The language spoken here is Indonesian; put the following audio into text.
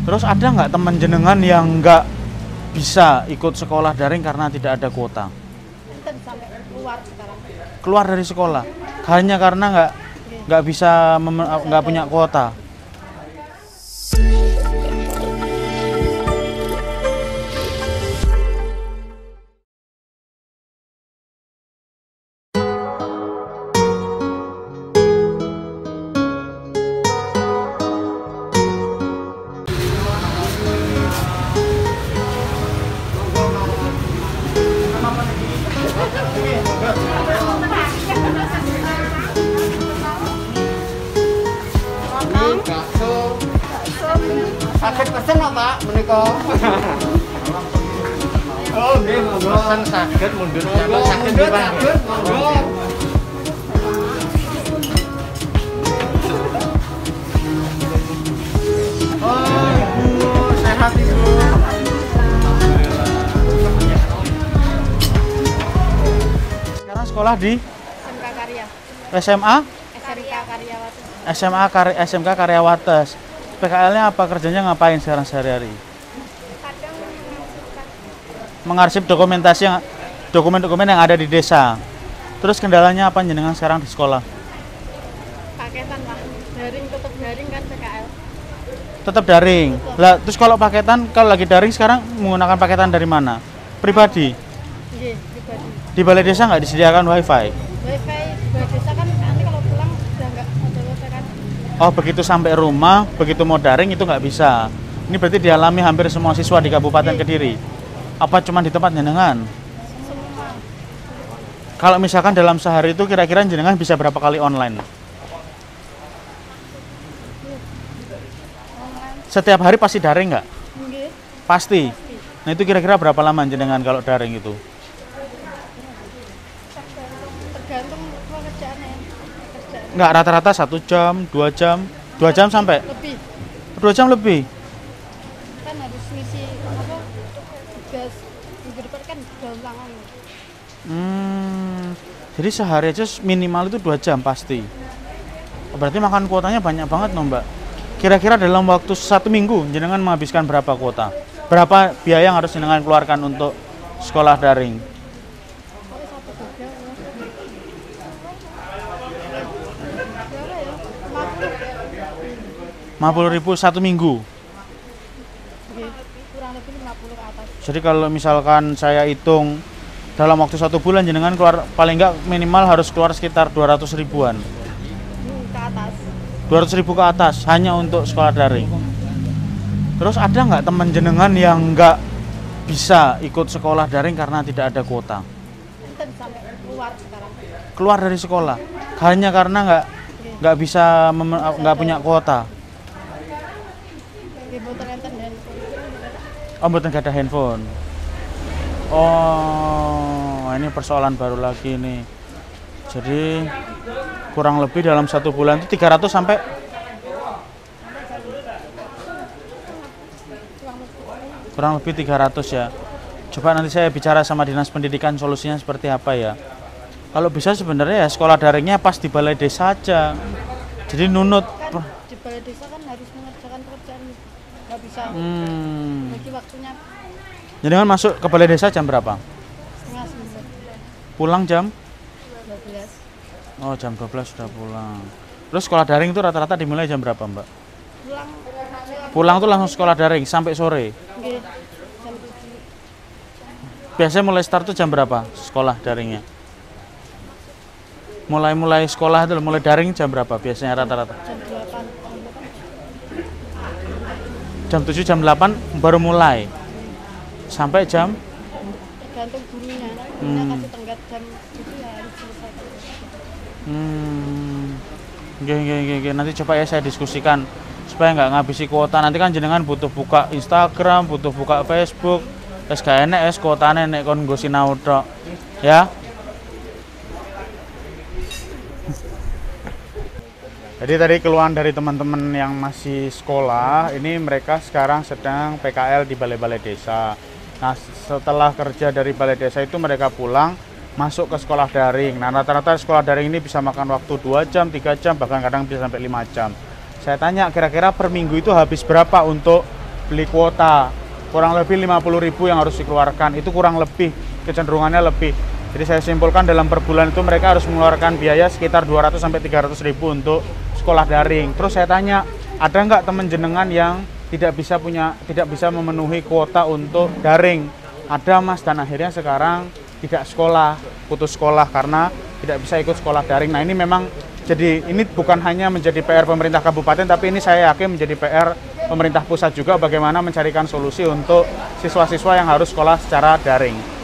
Terus ada nggak teman jenengan yang nggak bisa ikut sekolah daring karena tidak ada kuota? Enten sampai keluar sekarang. Keluar dari sekolah hanya karena nggak bisa nggak punya kuota. Sakit pesen Pak menika. Oh nggih, monggo kan saged mundur sampai saged Pak. Monggo. Oh, Ibu, sehat Ibu. Sekarang sekolah di SMK Karya. SMA, SMK Karyawates. SMK Karyawates. PKL-nya apa, kerjanya ngapain sekarang sehari-hari? Kadang Mengarsip dokumentasi dokumen-dokumen yang ada di desa. Terus kendalanya apa jenengan sekarang di sekolah? paketan Pak. Daring tetap daring kan PKL. Tetap daring. Lah, terus kalau paketan, kalau lagi daring sekarang menggunakan paketan dari mana? Pribadi. Nggih, pribadi. Di balai desa nggak disediakan wifi? Wifi di Balai Desa kan nanti kalau pulang udah nggak ada wifi kan. Oh, begitu sampai rumah, begitu mau daring itu nggak bisa. Ini berarti dialami hampir semua siswa di Kabupaten Kediri. Apa cuma di tempat jenengan? Semua. Kalau misalkan dalam sehari itu kira-kira jenengan bisa berapa kali online? Setiap hari pasti daring nggak? Nggih. Pasti. Nah itu kira-kira berapa lama jenengan kalau daring itu? Tergantung pekerjaannya. Nggak, rata-rata 1 jam, 2 jam, 2 jam sampai Lebih 2 jam lebih. kan harus ngisi apa? Tugas minggu depan kan ulangan. Jadi sehari aja minimal itu 2 jam pasti. Berarti makan kuotanya banyak banget loh Mbak. Kira-kira dalam waktu 1 minggu jenengan menghabiskan berapa kuota? Berapa biaya yang harus jenengan keluarkan untuk sekolah daring? Kalau satu juga berapa ya? 50.000 1 minggu. Nggih, kurang lebih 50 ke atas. Jadi kalau misalkan saya hitung dalam waktu 1 bulan jenengan keluar paling nggak minimal harus keluar sekitar 200 ribuan. Ke atas. 200 ribu ke atas hanya untuk sekolah daring. Terus ada nggak teman jenengan yang nggak bisa ikut sekolah daring karena tidak ada kuota? Enten sampai keluar sekarang. Keluar dari sekolah hanya karena nggak bisa nggak punya kuota. Nggih, boten enten dan Oh, mboten nggak ada handphone. Oh, ini persoalan baru lagi nih. Jadi kurang lebih dalam 1 bulan itu 300 sampai kurang lebih 300 ya. Coba nanti saya bicara sama Dinas Pendidikan solusinya seperti apa ya. Kalau bisa sebenarnya ya sekolah daringnya pas di balai desa aja. Jadi nunut. kan di Balai Desa kan harus mengerjakan pekerjaan nggak bisa bagi waktunya Jadi kan masuk ke balai desa jam berapa? setengah 9, Pulang jam? 12. Oh, jam 12 sudah pulang. Terus sekolah daring itu rata-rata dimulai jam berapa, Mbak? Pulang Pulang tuh langsung sekolah daring sampai sore. nggih jam 7. Biasanya mulai start tuh jam berapa sekolah daringnya? Mulai sekolah itu mulai daring jam berapa biasanya rata-rata? Jam 8. Jam 7 jam 8 baru mulai. Sampai jam Tergantung gurunya. Gurunya kasih tenggat jam 7 ya harus selesai. Oke. Nanti coba ya saya diskusikan supaya nggak ngabisi kuota. Nanti kan jenengan butuh buka Instagram, butuh buka Facebook. Terus gak enek kuotane nek kon nggo sinau tok. Ya. Jadi tadi keluhan dari teman-teman yang masih sekolah, ini mereka sekarang sedang PKL di balai-balai desa. Nah, setelah kerja dari balai desa itu mereka pulang, masuk ke sekolah daring. Nah, rata-rata sekolah daring ini bisa makan waktu 2 jam, 3 jam, bahkan kadang bisa sampai 5 jam. Saya tanya, kira-kira per minggu itu habis berapa untuk beli kuota. Kurang lebih 50.000 yang harus dikeluarkan. Itu kurang lebih, kecenderungannya lebih. Jadi saya simpulkan dalam per bulan itu mereka harus mengeluarkan biaya sekitar 200 sampai 300.000 untuk sekolah daring. Terus saya tanya, ada nggak teman jenengan yang tidak bisa memenuhi kuota untuk daring? Ada Mas, dan akhirnya sekarang tidak sekolah, putus sekolah karena tidak bisa ikut sekolah daring. Nah ini memang jadi ini bukan hanya menjadi PR pemerintah kabupaten, tapi ini saya yakin menjadi PR pemerintah pusat juga bagaimana mencarikan solusi untuk siswa-siswa yang harus sekolah secara daring.